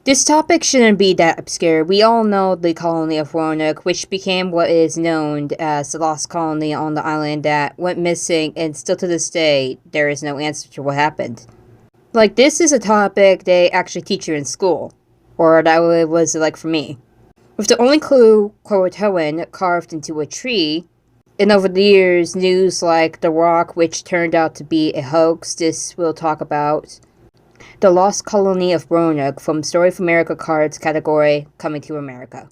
This topic shouldn't be that obscure. We all know the colony of Roanoke, which became what is known as the Lost Colony on the island that went missing, and still to this day, there is no answer to what happened. Like, this is a topic they actually teach you in school, or that was like for me. With the only clue CROATAN carved into a tree, and over the years, news like the rock, which turned out to be a hoax, this we'll talk about. The Lost Colony of Roanoke from Story of America cards category coming to America.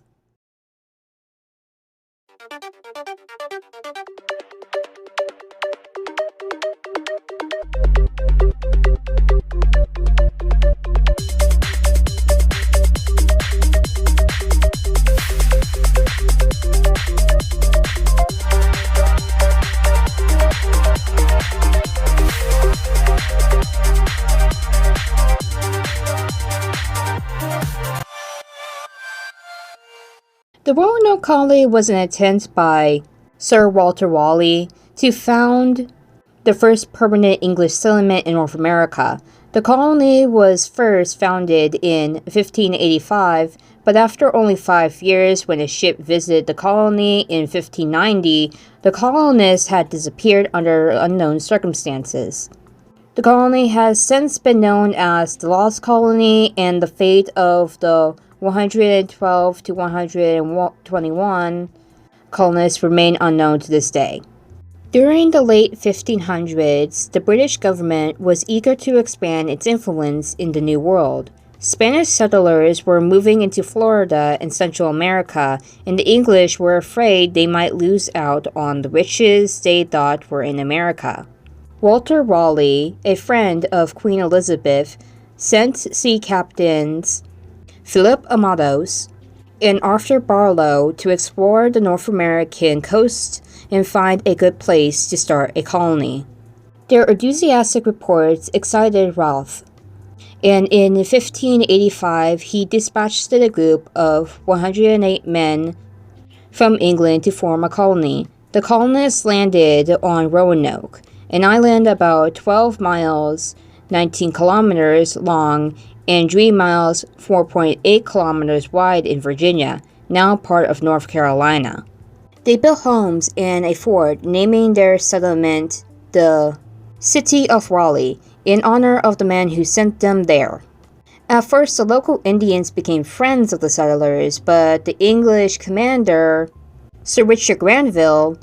The Roanoke Colony was an attempt by Sir Walter Raleigh to found the first permanent English settlement in North America. The colony was first founded in 1585, but after only 5 years, when a ship visited the colony in 1590, the colonists had disappeared under unknown circumstances. The colony has since been known as the Lost Colony, and the fate of the 112 to 121 colonists remain unknown to this day. During the late 1500s, the British government was eager to expand its influence in the New World. Spanish settlers were moving into Florida and Central America, and the English were afraid they might lose out on the riches they thought were in America. Walter Raleigh, a friend of Queen Elizabeth, sent sea captains Philip Amados and Arthur Barlow to explore the North American coast and find a good place to start a colony. Their enthusiastic reports excited Ralph, and in 1585 he dispatched a group of 108 men from England to form a colony. The colonists landed on Roanoke, an island about 12 miles, 19 kilometers long, and 3 miles, 4.8 kilometers wide in Virginia, now part of North Carolina. They built homes and a fort, naming their settlement the City of Raleigh, in honor of the man who sent them there. At first, the local Indians became friends of the settlers, but the English commander, Sir Richard Granville,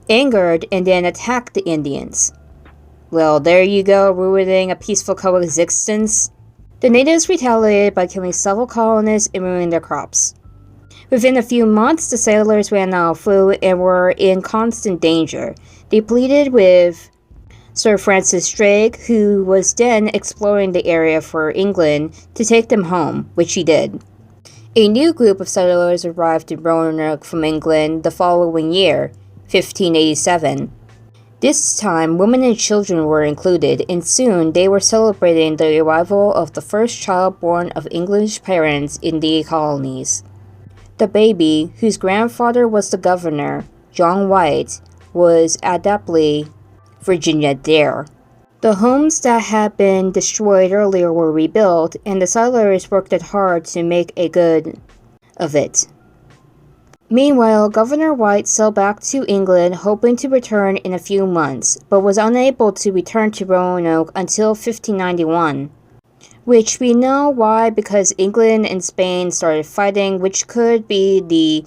angered and then attacked the Indians. Well, there you go, ruining a peaceful coexistence. The natives retaliated by killing several colonists and ruining their crops. Within a few months, the sailors ran out of food and were in constant danger. They pleaded with Sir Francis Drake, who was then exploring the area for England, to take them home, which he did. A new group of settlers arrived in Roanoke from England the following year, 1587. This time, women and children were included, and soon they were celebrating the arrival of the first child born of English parents in the colonies. The baby, whose grandfather was the governor, John White, was adeptly Virginia Dare. The homes that had been destroyed earlier were rebuilt, and the settlers worked hard to make a good of it. Meanwhile, Governor White sailed back to England, hoping to return in a few months, but was unable to return to Roanoke until 1591. Which we know why, because England and Spain started fighting, which could be the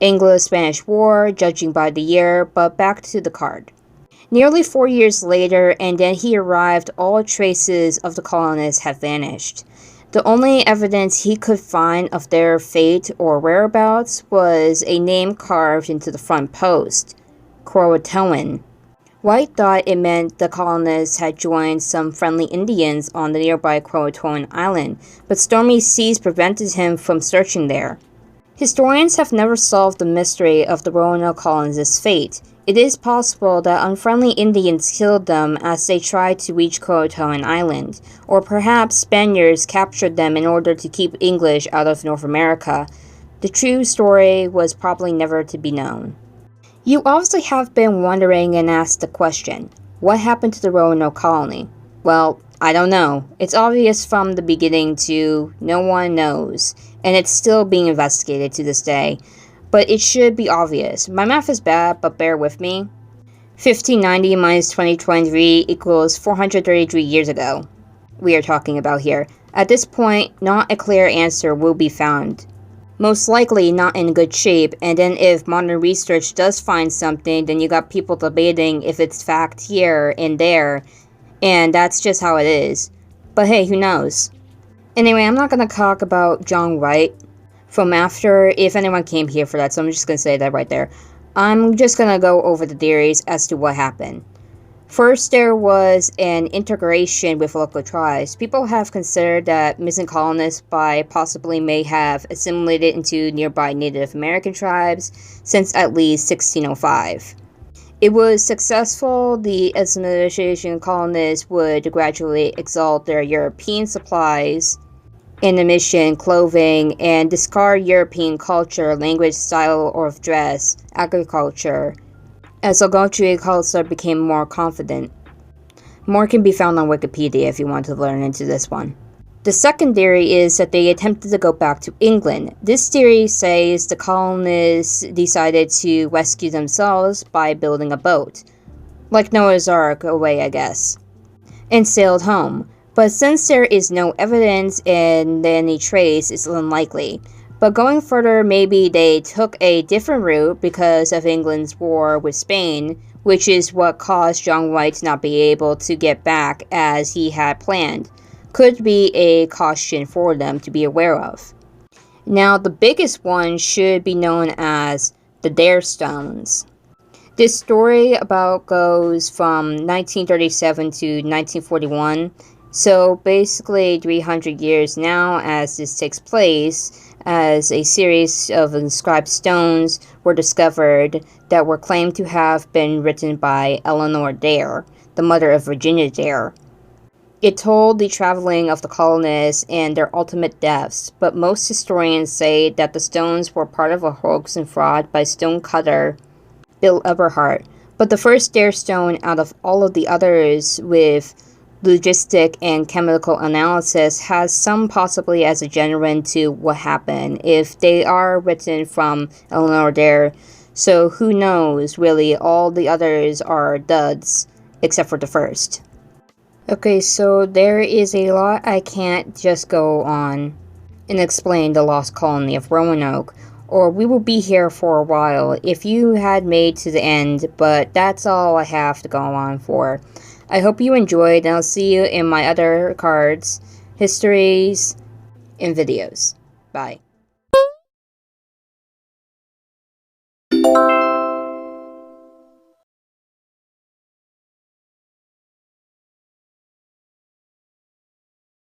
Anglo-Spanish War, judging by the year, but back to the card. Nearly 4 years later, and then he arrived, all traces of the colonists had vanished. The only evidence he could find of their fate or whereabouts was a name carved into the front post, CROATAN. White thought it meant the colonists had joined some friendly Indians on the nearby Croatoan Island, but stormy seas prevented him from searching there. Historians have never solved the mystery of the Roanoke colonists' fate. It is possible that unfriendly Indians killed them as they tried to reach Croatoan Island, or perhaps Spaniards captured them in order to keep English out of North America. The true story was probably never to be known. You obviously have been wondering and asked the question, what happened to the Roanoke colony? Well, I don't know. It's obvious from the beginning to no one knows, and it's still being investigated to this day. But it should be obvious. My math is bad, but bear with me. 1590 minus 2023 equals 433 years ago. We are talking about here. At this point, not a clear answer will be found. Most likely not in good shape, and then if modern research does find something, then you got people debating if it's fact here and there, and that's just how it is. But hey, who knows? Anyway, I'm not gonna talk about John Wright from after, if anyone came here for that, so I'm just gonna say that right there. I'm just gonna go over the theories as to what happened. First, there was an integration with local tribes. People have considered that missing colonists by possibly may have assimilated into nearby Native American tribes since at least 1605. It was successful. The assimilation colonists would gradually exalt their European supplies, animation, clothing, and discard European culture, language, style of dress, agriculture, as Algonquin culture became more confident. More can be found on Wikipedia if you want to learn into this one. The second theory is that they attempted to go back to England. This theory says the colonists decided to rescue themselves by building a boat, like Noah's Ark away, I guess, and sailed home. But since there is no evidence and any trace, it's unlikely. But going further, maybe they took a different route because of England's war with Spain, which is what caused John White to not be able to get back as he had planned. Could be a caution for them to be aware of. Now, the biggest one should be known as the Dare Stones. This story about goes from 1937 to 1941, so basically 300 years now as this takes place, as a series of inscribed stones were discovered that were claimed to have been written by Eleanor Dare, the mother of Virginia Dare. It told the traveling of the colonists and their ultimate deaths, but most historians say that the stones were part of a hoax and fraud by stonecutter Bill Eberhart. But the first Dare stone out of all of the others with logistic and chemical analysis has some possibly as a genuine to what happened if they are written from Eleanor Dare. So who knows, really, all the others are duds except for the first. Okay, so there is a lot I can't just go on and explain the Lost Colony of Roanoke, or we will be here for a while if you had made to the end, but that's all I have to go on for. I hope you enjoyed, and I'll see you in my other cards, histories, and videos. Bye.